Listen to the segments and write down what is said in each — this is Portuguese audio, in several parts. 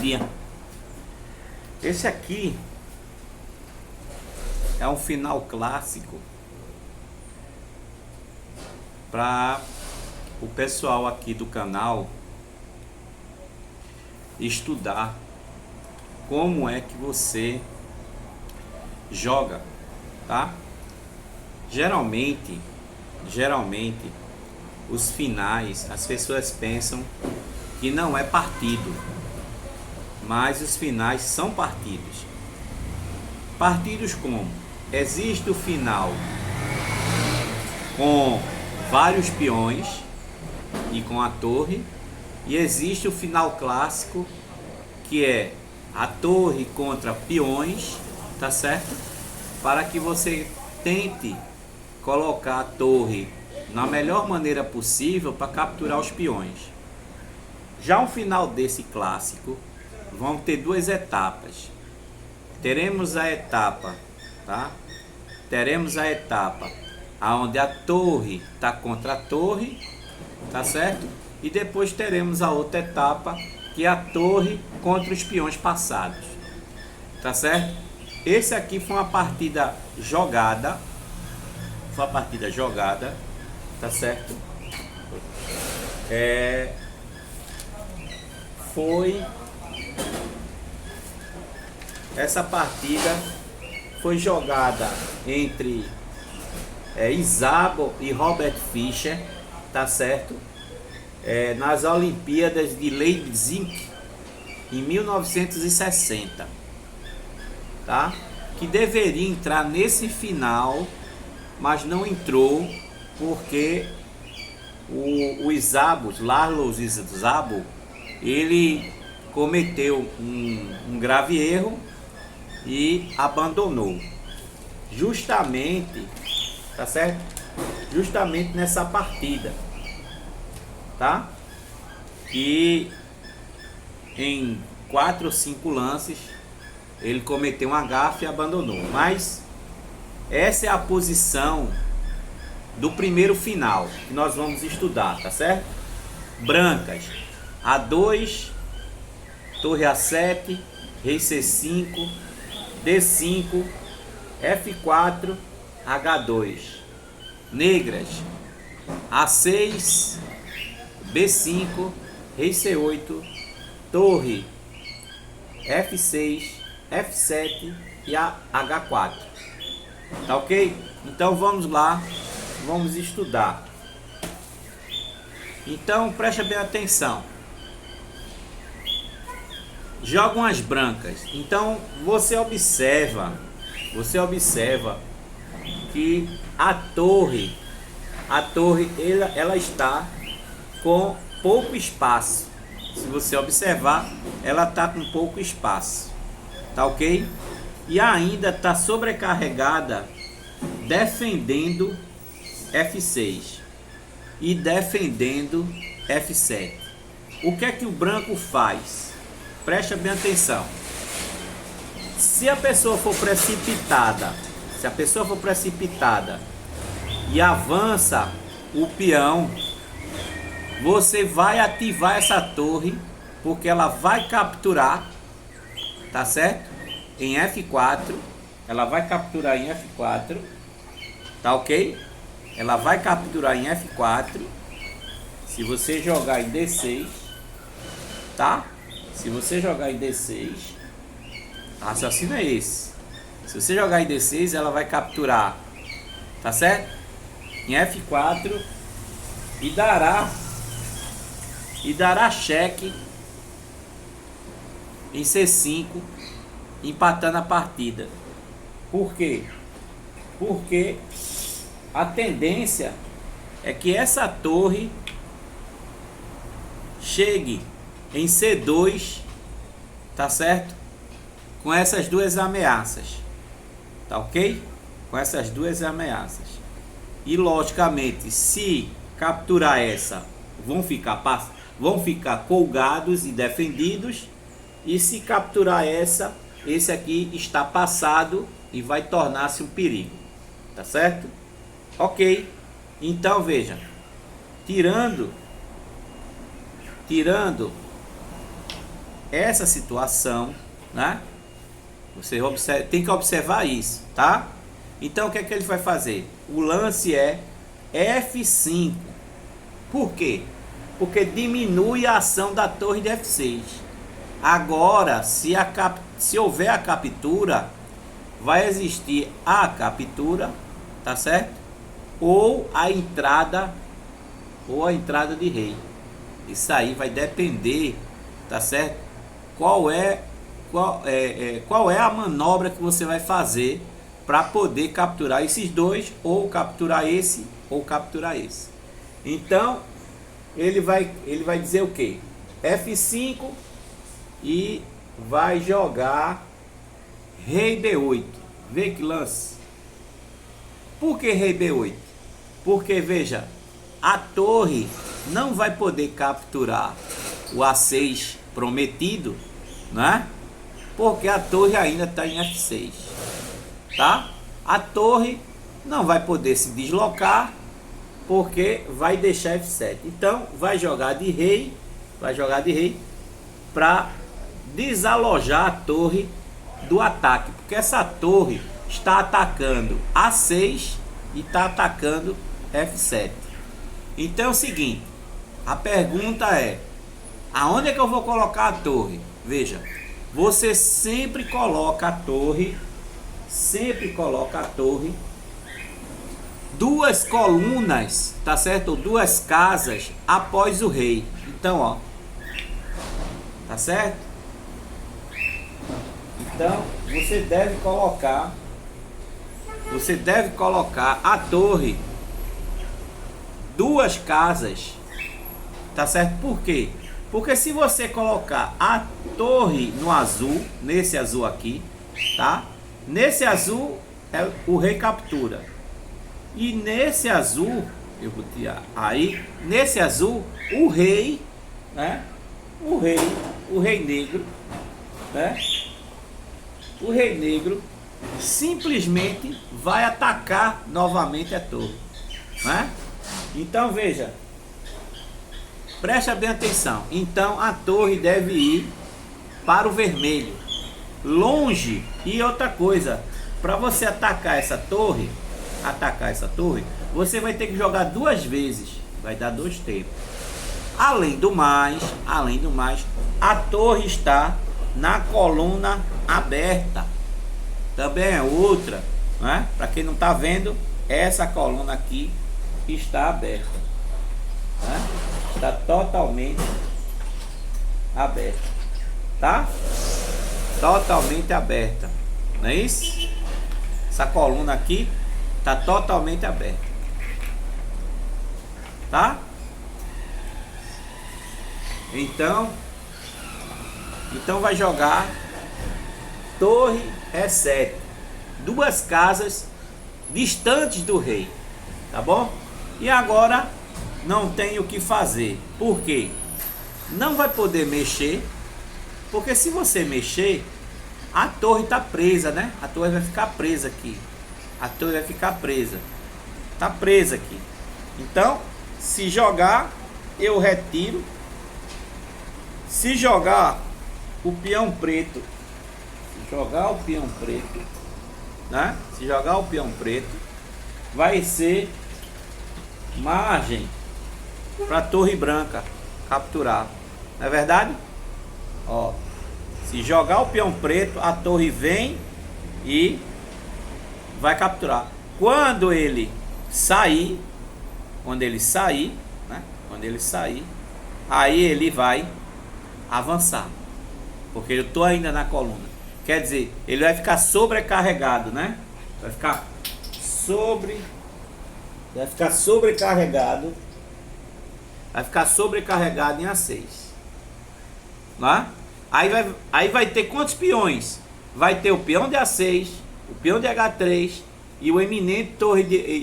dia. Esse aqui é um final clássico para o pessoal aqui do canal estudar como é que você joga, tá? Geralmente os finais, as pessoas pensam que não é partido, mas os finais são partidos. Partidos como? Existe o final com vários peões e com a torre, e existe o final clássico que é a torre contra peões, tá certo? Para que você tente colocar a torre na melhor maneira possível para capturar os peões. Já um final desse clássico, vão ter duas etapas. Teremos a etapa, tá? Teremos a etapa onde a torre está contra a torre, tá certo? E depois teremos a outra etapa, que é a torre contra os peões passados, tá certo? Esse aqui foi uma partida jogada, tá certo? Essa partida foi jogada entre Isago e Robert Fischer, tá certo? Nas Olimpíadas de Leipzig em 1960, tá? Que deveria entrar nesse final, mas não entrou porque o Szabo, Laszlo Szabo, ele cometeu um grave erro e abandonou, justamente, tá certo? Justamente nessa partida, tá? E em 4 ou 5 lances ele cometeu um gafe e abandonou. Mas essa é a posição do primeiro final que nós vamos estudar, tá certo? Brancas: A2, torre A7, rei C5, D5, F4, H2. Negras: A6, B5, rei C8, torre F6, F7 e H4. Tá ok? Então vamos lá, vamos estudar. Então preste bem atenção. Jogam as brancas. Então você observa que a torre ela está com pouco espaço. Se você observar, ela está com pouco espaço, tá ok? E ainda está sobrecarregada defendendo F6 e defendendo F7. O que é que o branco faz? Presta bem atenção. Se a pessoa for precipitada e avança o peão, você vai ativar essa torre, porque ela vai capturar, tá certo? Em F4, ela vai capturar em F4, tá ok? Ela vai capturar em F4. Se você jogar em D6, tá? Se você jogar em D6, o raciocínio é esse. Se você jogar em D6, ela vai capturar, tá certo? Em F4 e dará cheque em C5, empatando a partida. Por quê? Porque a tendência é que essa torre chegue em C2, tá certo? Com essas duas ameaças, tá ok? Com essas duas ameaças. E logicamente, se capturar essa, vão ficar colgados e defendidos. E se capturar essa, esse aqui está passado e vai tornar-se um perigo, tá certo? Ok, então veja, tirando essa situação, né? Você tem que observar isso, tá? Então o que é que ele vai fazer? O lance é F5. Por quê? Porque diminui a ação da torre de F6. Agora, se houver a captura, vai existir a captura, tá certo? Ou a entrada de rei. Isso aí vai depender, tá certo? Qual é a manobra que você vai fazer para poder capturar esses dois, ou capturar esse, ou capturar esse. Então, ele vai dizer o que? F5 e vai jogar rei B8. Vê que lance. Por que rei B8? Porque, veja, a torre não vai poder capturar o A6 prometido, né? Porque a torre ainda está em F6, tá? A torre não vai poder se deslocar porque vai deixar F7. Então vai jogar de rei para desalojar a torre do ataque, porque essa torre está atacando A6 e está atacando F7. Então é o seguinte, a pergunta é: aonde é que eu vou colocar a torre? Veja, você sempre coloca a torre, duas colunas, tá certo? Ou duas casas após o rei. Então, ó, tá certo? Então, você deve colocar a torre duas casas, tá certo? Por quê? Porque se você colocar a torre no azul, nesse azul aqui, tá? Nesse azul é o rei captura. E nesse azul, eu vou tirar aí, nesse azul, o rei, né? O rei negro, né? O rei negro simplesmente vai atacar novamente a torre, né? Então veja, preste bem atenção. Então a torre deve ir para o vermelho, longe. E outra coisa, para você atacar essa torre, você vai ter que jogar duas vezes, vai dar 2 tempos. Além do mais, a torre está na coluna aberta. Também é outra, né? Para quem não está vendo, essa coluna aqui está aberta, né? Está totalmente aberta, tá? Totalmente aberta, não é isso? Essa coluna aqui está totalmente aberta, tá? Então vai jogar torre E7, duas casas distantes do rei, tá bom? E agora não tem o que fazer. Por quê? Não vai poder mexer, porque se você mexer, a torre está presa, né? A torre vai ficar presa aqui. A torre vai ficar presa. Tá presa aqui. Então, se jogar, eu retiro. Se jogar o peão preto, né? Se jogar o peão preto, vai ser margem para a torre branca capturar. Não é verdade? Ó, se jogar o peão preto, a torre vem e vai capturar. Quando ele sair, né? Quando ele sair, aí ele vai avançar, porque eu tô ainda na coluna. Quer dizer, ele vai ficar sobrecarregado, né? Vai ficar sobrecarregado. Vai ficar sobrecarregado em A6, né? Aí vai ter quantos peões? Vai ter o peão de A6, o peão de H3 e o eminente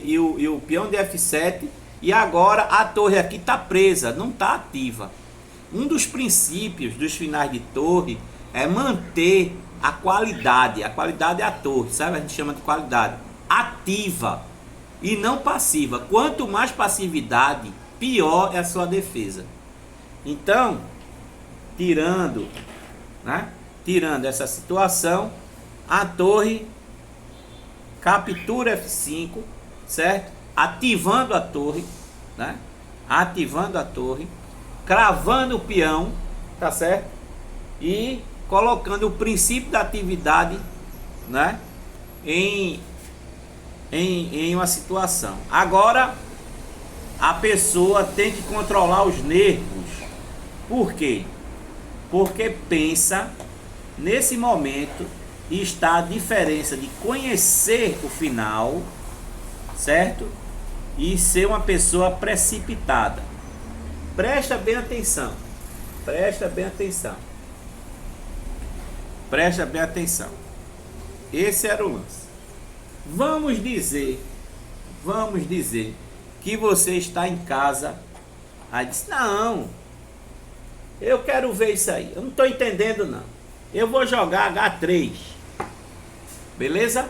e o peão de F7. E agora a torre aqui está presa, não está ativa. Um dos princípios dos finais de torre é manter a qualidade. A qualidade é a torre, sabe? A gente chama de qualidade ativa e não passiva. Quanto mais passividade, pior é a sua defesa. Então, tirando né? Tirando essa situação, a torre captura F5, certo? Ativando a torre, né? Ativando a torre, cravando o peão, tá certo? E colocando o princípio da atividade, né? Em uma situação. Agora a pessoa tem que controlar os nervos. Por quê? Porque pensa nesse momento e está a diferença de conhecer o final, certo? E ser uma pessoa precipitada. Presta bem atenção. Presta bem atenção. Presta bem atenção. Esse era o lance. Vamos dizer que você está em casa. Aí diz: não, eu quero ver isso aí. Eu não estou entendendo não. Eu vou jogar H3. Beleza?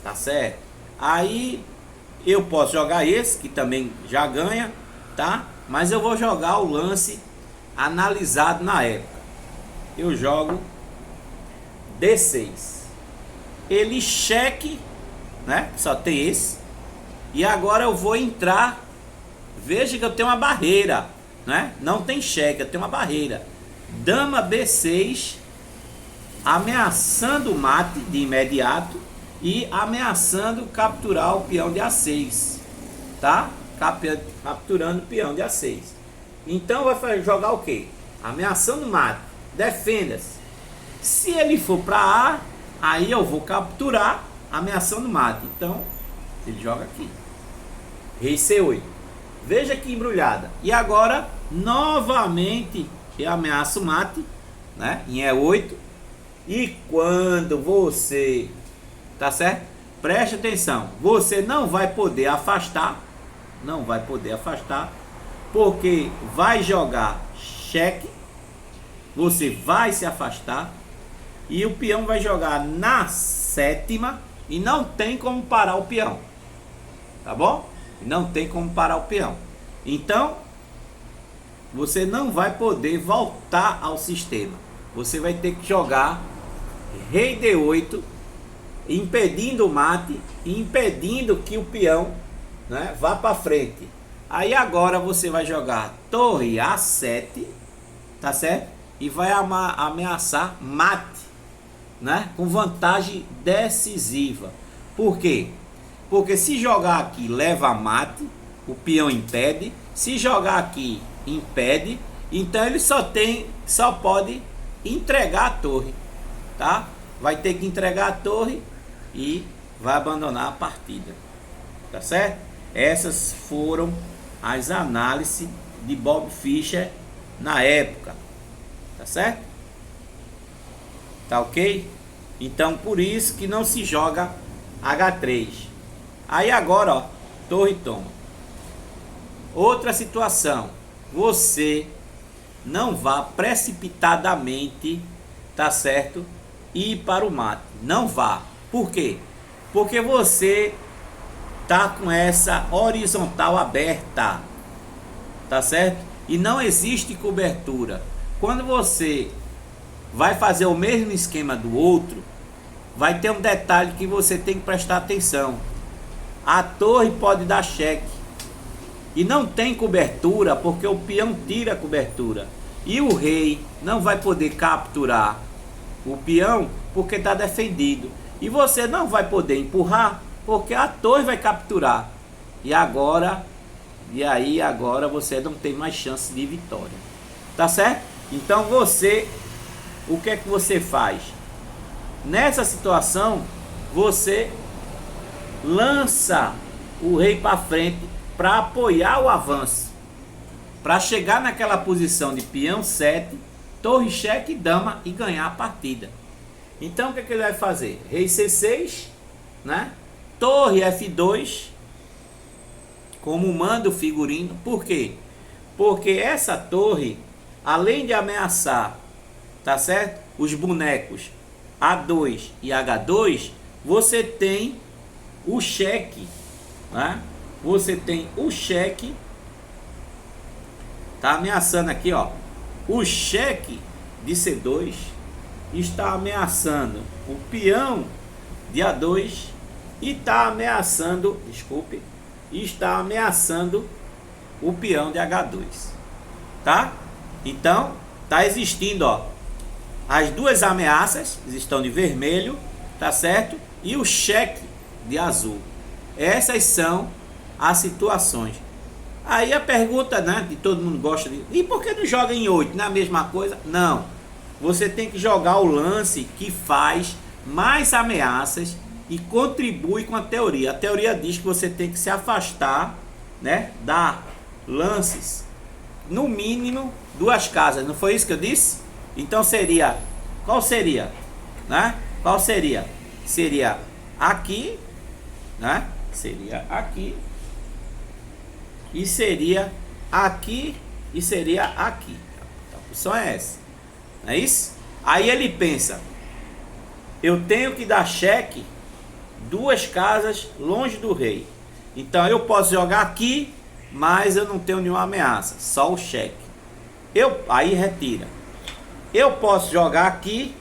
Tá certo. Aí eu posso jogar esse, que também já ganha, tá? Mas eu vou jogar o lance analisado na época. Eu jogo D6. Ele cheque, né? Só tem esse. E agora eu vou entrar. Veja que eu tenho uma barreira, né? Não tem cheque, eu tenho uma barreira. Dama B6, ameaçando o mate de imediato e ameaçando capturar o peão de A6, tá? Capturando o peão de A6. Então vai jogar o quê? Ameaçando o mate, defenda-se. Se ele for para A, aí eu vou capturar ameaçando o mate. Então ele joga aqui, rei C8. Veja que embrulhada. E agora novamente eu ameaço o mate, né? Em E8. E quando você, tá certo? Preste atenção, você não vai poder afastar, não vai poder afastar, porque vai jogar cheque, você vai se afastar e o peão vai jogar na sétima e não tem como parar o peão, tá bom? Não tem como parar o peão. Então você não vai poder voltar ao sistema. Você vai ter que jogar rei D8, impedindo o mate, impedindo que o peão, né, vá para frente. Aí agora você vai jogar torre A7, tá certo? E vai ameaçar mate, né, com vantagem decisiva. Por quê? Porque se jogar aqui leva mate, o peão impede. Se jogar aqui impede, então ele só pode entregar a torre, tá? Vai ter que entregar a torre e vai abandonar a partida, tá certo? Essas foram as análises de Bob Fischer na época, tá certo? Tá ok? Então por isso que não se joga H3. Aí agora, ó, torre toma. Outra situação, você não vá precipitadamente, tá certo, ir para o mate. Não vá. Por quê? Porque você tá com essa horizontal aberta, tá certo? E não existe cobertura. Quando você vai fazer o mesmo esquema do outro, vai ter um detalhe que você tem que prestar atenção. A torre pode dar cheque e não tem cobertura, porque o peão tira a cobertura e o rei não vai poder capturar o peão porque está defendido, e você não vai poder empurrar porque a torre vai capturar. E agora você não tem mais chance de vitória, tá certo? Então o que é que você faz nessa situação? Você lança o rei para frente para apoiar o avanço, para chegar naquela posição de peão 7, torre cheque, dama e ganhar a partida. Então o que é que ele vai fazer? Rei C6, né? Torre F2, como manda o figurino. Por quê? Porque essa torre, além de ameaçar, tá certo, os bonecos A2 e H2, você tem o cheque, né? Você tem o cheque, tá ameaçando aqui, ó, o cheque de C2, está ameaçando o peão de A2 e está ameaçando, desculpe, está ameaçando o peão de H2, tá? Então, tá existindo, ó, as duas ameaças estão de vermelho, tá certo? E o cheque de azul. Essas são as situações. Aí a pergunta, né, que todo mundo gosta de, e por que não joga em 8? Não é a mesma coisa? Não. Você tem que jogar o lance que faz mais ameaças e contribui com a teoria. A teoria diz que você tem que se afastar, né, dar lances no mínimo 2 casas. Não foi isso que eu disse? Então seria, qual seria, né? Qual seria? Seria aqui, né? Seria aqui e seria aqui e seria aqui. A opção é essa, não é isso? Aí ele pensa, eu tenho que dar cheque 2 casas longe do rei. Então eu posso jogar aqui, mas eu não tenho nenhuma ameaça, só o cheque. Aí retira. Eu posso jogar aqui,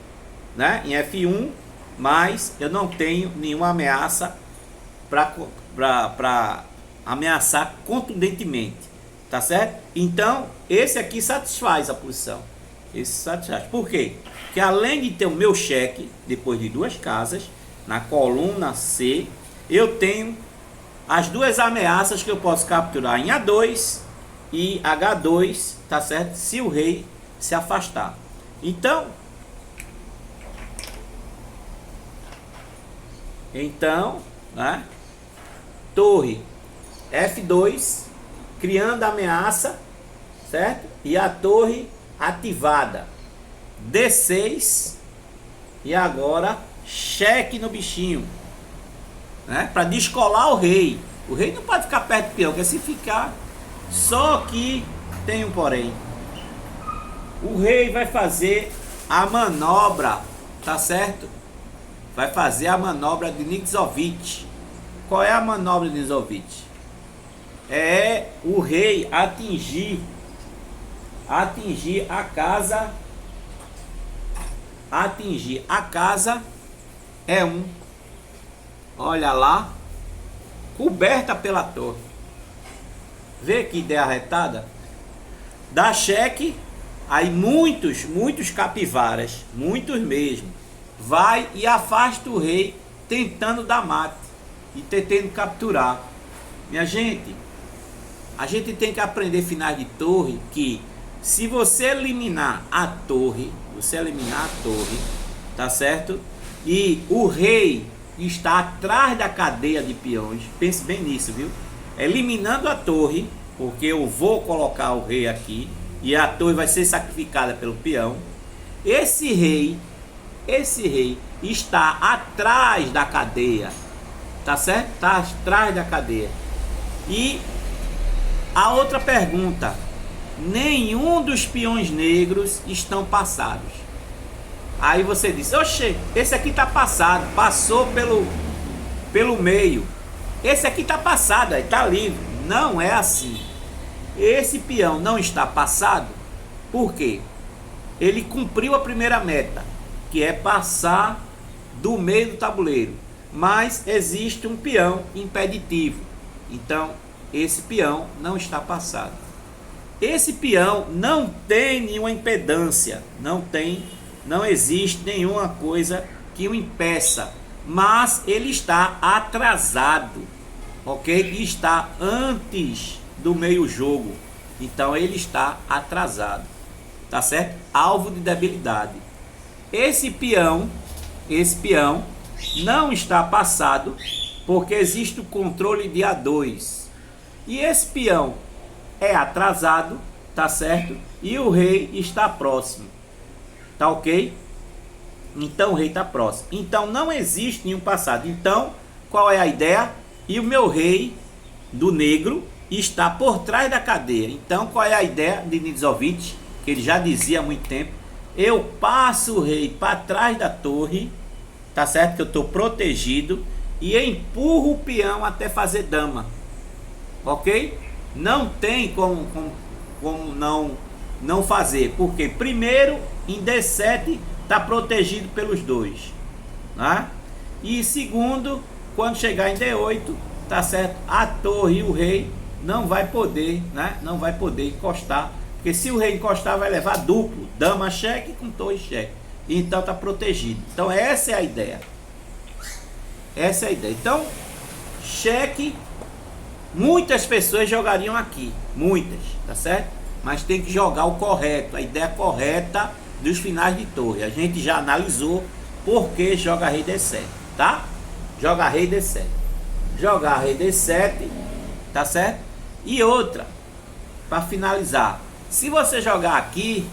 né, em F1, mas eu não tenho nenhuma ameaça para ameaçar contundentemente, tá certo? Então esse aqui satisfaz a posição. Esse satisfaz. Por quê? Porque além de ter o meu cheque depois de 2 casas na coluna C, eu tenho as 2 ameaças que eu posso capturar em A2 e H2, tá certo? Se o rei se afastar. Então, né? Torre F2, criando ameaça, certo? E a torre ativada. D6 e agora cheque no bichinho, né? Para descolar o rei. O rei não pode ficar perto do peão, porque se ficar, só que tem um porém. O rei vai fazer a manobra, tá certo? Vai fazer a manobra de Nizovich. Qual é a manobra de Nizovich? É o rei atingir a casa, é um, olha lá, coberta pela torre. Vê que ideia arretada. Dá cheque. Aí muitos capivaras, muitos mesmo, vai e afasta o rei tentando dar mate e tentando capturar. Minha gente, a gente tem que aprender finais de torre que se você eliminar a torre, tá certo? E o rei está atrás da cadeia de peões, pense bem nisso, viu? Eliminando a torre, porque eu vou colocar o rei aqui, e a torre vai ser sacrificada pelo peão. Esse rei está atrás da cadeia, tá certo? Está atrás da cadeia. E a outra pergunta, nenhum dos peões negros estão passados. Aí você diz, oxe, esse aqui está passado, passou pelo meio. Esse aqui está passado, está livre. Não é assim. Esse peão não está passado, por quê? Ele cumpriu a primeira meta, que é passar do meio do tabuleiro. Mas existe um peão impeditivo. Então, esse peão não está passado. Esse peão não tem nenhuma impedância, não existe nenhuma coisa que o impeça, mas ele está atrasado, ok? Está antes do meio jogo, então ele está atrasado, tá certo? Alvo de debilidade. Esse peão não está passado porque existe o controle de A2 e esse peão é atrasado, tá certo? E o rei está próximo, tá ok? Então o rei está próximo, então não existe nenhum passado. Então qual é a ideia? E o meu rei do negro está por trás da cadeia. Então qual é a ideia de Nizovich, que ele já dizia há muito tempo? Eu passo o rei para trás da torre, tá certo? Que eu estou protegido, e empurro o peão até fazer dama, ok? Não tem como não fazer, porque primeiro em D7 está protegido pelos dois, né? E segundo, quando chegar em D8, tá certo? A torre e o rei não vai poder, né? Não vai poder encostar, porque se o rei encostar vai levar duplo, dama cheque com torre cheque. Então tá protegido. Então essa é a ideia. Essa é a ideia. Então, cheque, muitas pessoas jogariam aqui, muitas, tá certo? Mas tem que jogar o correto, a ideia correta dos finais de torre. A gente já analisou por que joga rei D7, tá? Joga rei D7. Jogar rei D7, tá certo? E outra, para finalizar, se você jogar aqui,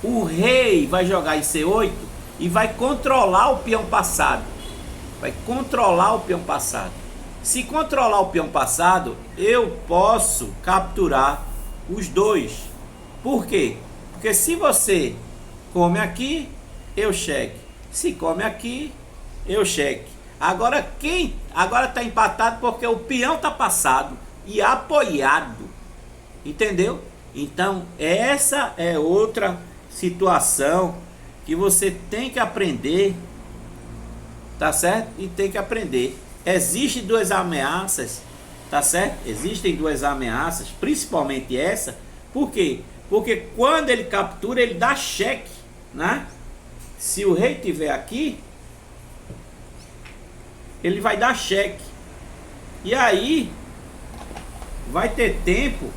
o rei vai jogar em C8 e vai controlar o peão passado. Vai controlar o peão passado. Se controlar o peão passado, eu posso capturar os dois. Por quê? Porque se você come aqui, eu cheque. Se come aqui, eu cheque. Agora tá empatado porque o peão tá passado e apoiado. Entendeu? Então, essa é outra situação que você tem que aprender, tá certo? E tem que aprender. Existem duas ameaças, tá certo? Existem duas ameaças, principalmente essa. Por quê? Porque quando ele captura, ele dá cheque, né? Se o rei tiver aqui, ele vai dar cheque. E aí vai ter tempo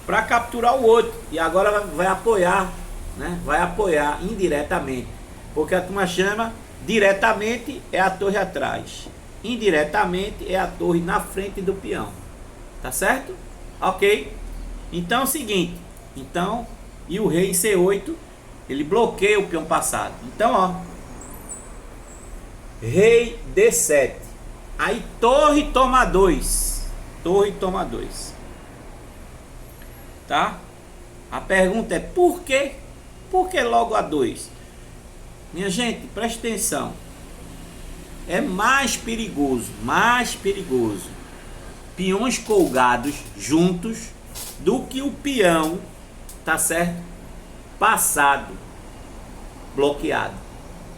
para capturar o outro. E agora vai apoiar, né? Vai apoiar indiretamente. Porque a turma chama diretamente é a torre atrás. Indiretamente é a torre na frente do peão. Tá certo? Ok? Então é o seguinte. Então, e o rei em C8, ele bloqueia o peão passado. Então, ó. Rei D7. Aí torre toma 2. Torre toma 2. Tá? A pergunta é por quê? Por que logo a 2? Minha gente, preste atenção. É mais perigoso peões colgados juntos do que o peão, tá certo? Passado, bloqueado,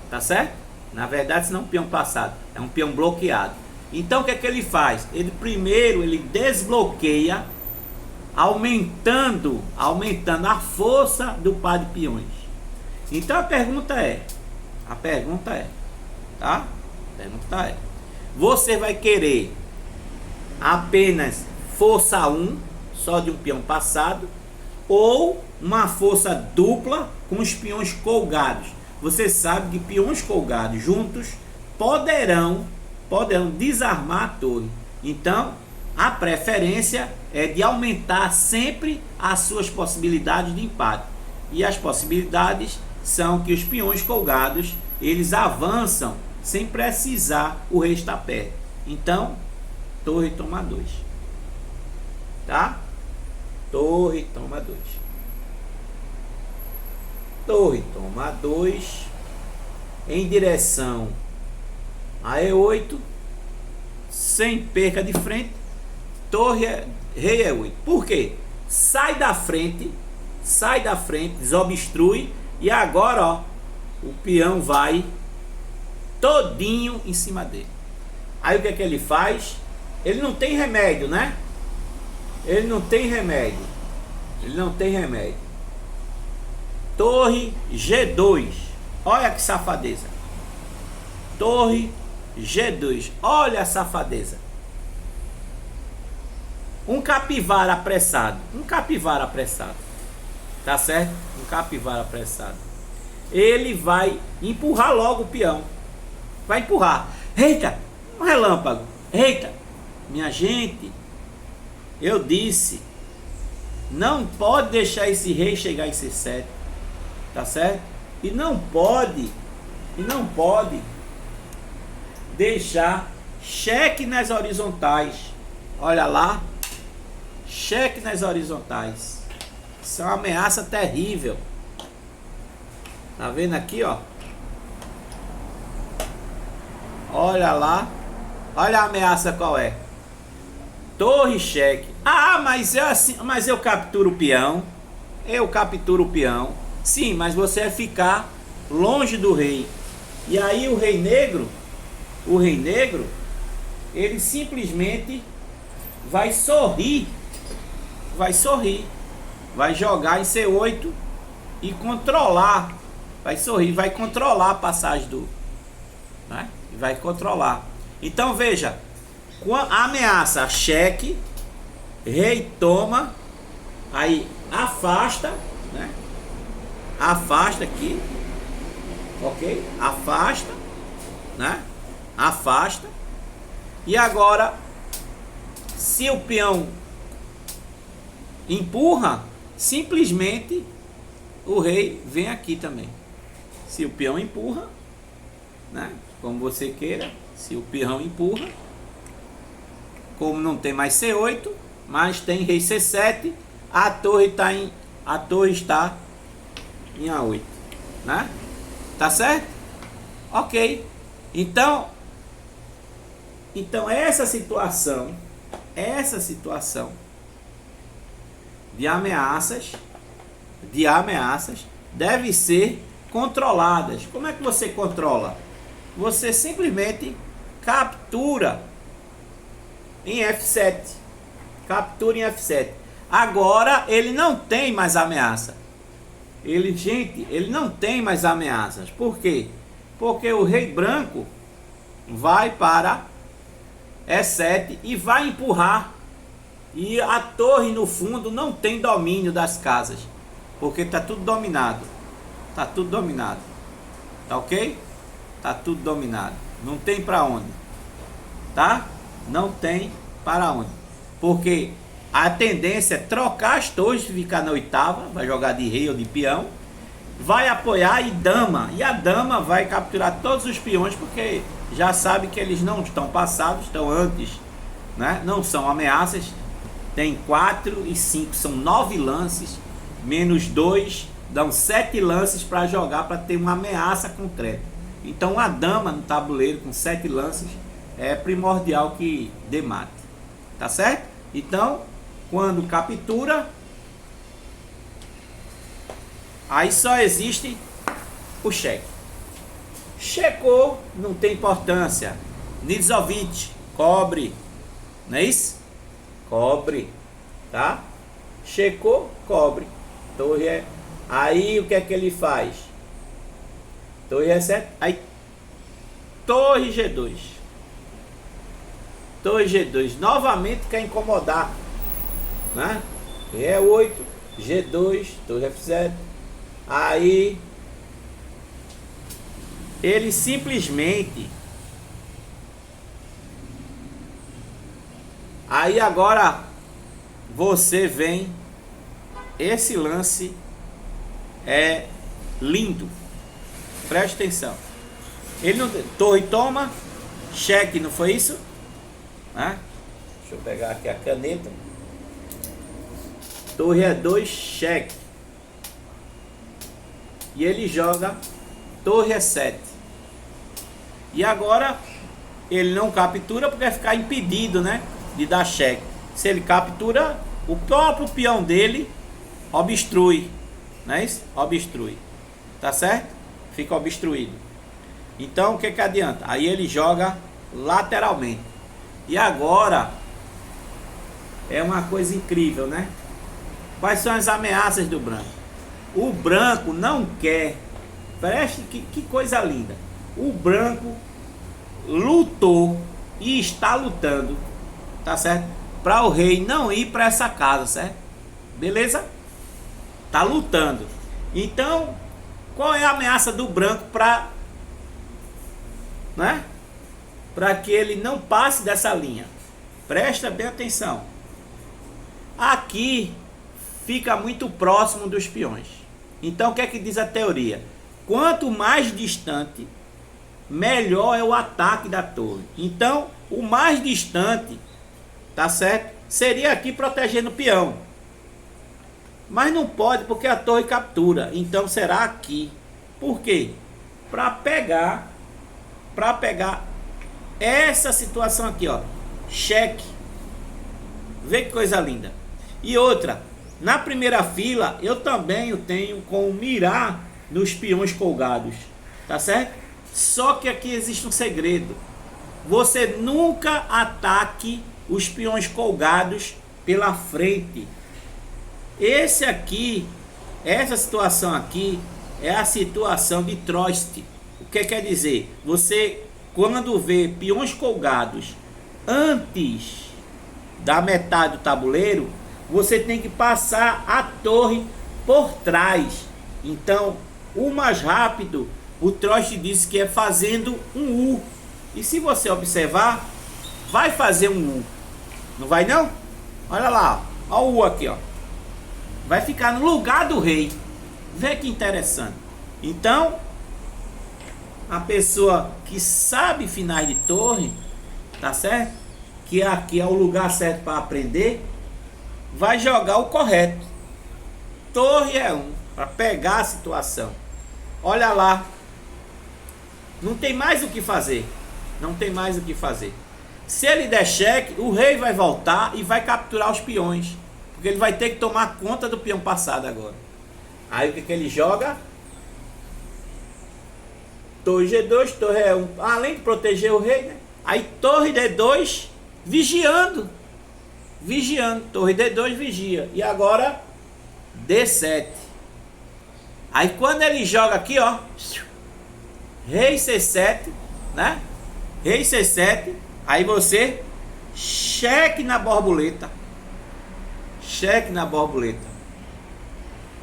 tá certo? Na verdade, se não é um peão passado, é um peão bloqueado. Então o que é que ele faz? Ele primeiro desbloqueia, aumentando a força do par de peões. Então a pergunta é, tá? A pergunta é, você vai querer apenas força 1, só de um peão passado, ou uma força dupla com os peões colgados? Você sabe que peões colgados juntos poderão desarmar a torre. Então, a preferência é de aumentar sempre as suas possibilidades de empate. E as possibilidades são que os peões colgados, eles avançam sem precisar o rei estar perto. Então, torre toma 2. Tá? Torre toma 2. Torre toma 2 em direção a E8, sem perca de frente. Torre rei E8. Por quê? Sai da frente, desobstrui, e agora, ó, o peão vai todinho em cima dele. Aí o que é que ele faz? Ele não tem remédio, né? Ele não tem remédio. Torre G2. Olha que safadeza. Torre G2. Olha a safadeza. Um capivara apressado. Tá certo? Um capivara apressado. Ele vai empurrar logo o peão. Vai empurrar. Eita! Um relâmpago. Eita! Minha gente, eu disse, não pode deixar esse rei chegar em C7. Tá certo? E não pode deixar cheque nas horizontais. Olha lá. Cheque nas horizontais. Isso é uma ameaça terrível. Tá vendo aqui, ó? Olha lá. Olha a ameaça qual é. Torre cheque. Ah, mas eu capturo o peão. Sim, mas você vai ficar longe do rei. E aí o rei negro, ele simplesmente vai sorrir, vai jogar em C8 e controlar, vai sorrir, vai controlar a passagem do, né? Vai controlar. Então veja, a ameaça cheque, rei toma, aí afasta, né? Afasta aqui, ok? Afasta, né? Afasta. E agora, se o peão empurra, simplesmente o rei vem aqui também. Se o peão empurra, né? Como você queira, se o peão empurra, como não tem mais C8, mas tem rei C7, a torre está em A8, né? Tá certo? Ok. Então essa situação de ameaças deve ser controladas. Como é que você controla? Você simplesmente captura em F7. Captura em F7. Agora ele não tem mais ameaça. Ele não tem mais ameaças. Por quê? Porque o rei branco vai para E7 e vai empurrar. E a torre no fundo não tem domínio das casas. Porque está tudo dominado. Está tudo dominado. Tá ok? Está tudo dominado. Não tem para onde. Tá? Não tem para onde. Porque a tendência é trocar as torres, ficar na oitava, vai jogar de rei ou de peão, vai apoiar e dama. E a dama vai capturar todos os peões, porque já sabe que eles não estão passados, estão antes, né? Não são ameaças. Tem 4 e 5, são 9 lances, menos 2, dão 7 lances para jogar, para ter uma ameaça concreta. Então a dama no tabuleiro com 7 lances é primordial que dê mate. Tá certo? Então, quando captura, aí só existe o cheque. Checou, não tem importância. Nizovic, cobre. Não é isso? Cobre. Tá? Checou, cobre. Torre é... Aí o que é que ele faz? Torre E7. Aí torre G2. Torre G2. Novamente quer incomodar, né? E8, G2, torre F7. Aí ele simplesmente... Aí agora você vem... Esse lance é lindo. Preste atenção. Ele não... Torre toma. Cheque, não foi isso? Né? Deixa eu pegar aqui a caneta. Torre E2, cheque. E ele joga torre E7. E agora ele não captura porque vai ficar impedido, né, de dar cheque. Se ele captura, o próprio peão dele obstrui, não é isso? Obstrui. Tá certo? Fica obstruído. Então o que que adianta? Aí ele joga lateralmente. E agora é uma coisa incrível, né? Quais são as ameaças do branco? O branco não quer. Preste que coisa linda. O branco lutou e está lutando, tá certo? Para o rei não ir para essa casa, certo? Beleza? Tá lutando. Então, qual é a ameaça do branco para, né? Para que ele não passe dessa linha? Presta bem atenção. Aqui fica muito próximo dos peões. Então o que é que diz a teoria? Quanto mais distante, melhor é o ataque da torre. Então o mais distante, tá certo? Seria aqui protegendo o peão. Mas não pode porque a torre captura. Então será aqui. Por quê? Para pegar essa situação aqui, ó. Cheque. Vê que coisa linda. E outra, na primeira fila eu também tenho como mirar nos peões colgados, tá certo? Só que aqui existe um segredo. Você nunca ataque os peões colgados pela frente. Essa situação aqui é a situação de Trost. O que quer dizer? Você, quando vê peões colgados antes da metade do tabuleiro, você tem que passar a torre por trás. Então, o mais rápido, o Trost disse que é fazendo um U. E se você observar, vai fazer um U. Não vai não? Olha lá, ó o U aqui, ó. Vai ficar no lugar do rei. Vê que interessante. Então, a pessoa que sabe finais de torre, tá certo? Que aqui é o lugar certo para aprender, vai jogar o correto. Torre é um, para pegar a situação. Olha lá. Não tem mais o que fazer. Não tem mais o que fazer. Se ele der cheque, o rei vai voltar e vai capturar os peões. Porque ele vai ter que tomar conta do peão passado agora. Aí o que ele joga? Torre G2, torre E1. Além de proteger o rei, né? Aí torre D2 vigiando. Vigiando. Torre D2 vigia. E agora D7. Aí quando ele joga aqui, ó. Rei C7, né? Rei C7. Aí você cheque na borboleta. Cheque na borboleta.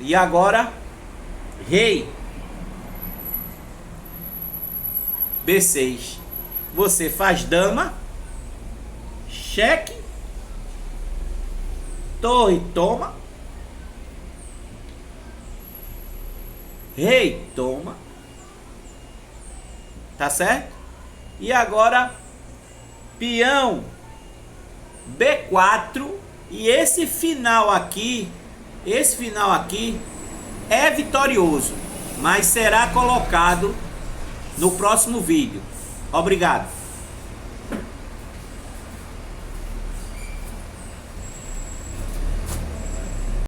E agora rei B6. Você faz dama, cheque, torre toma, rei toma, tá certo? E agora peão B4. E esse final aqui é vitorioso, mas será colocado no próximo vídeo. Obrigado.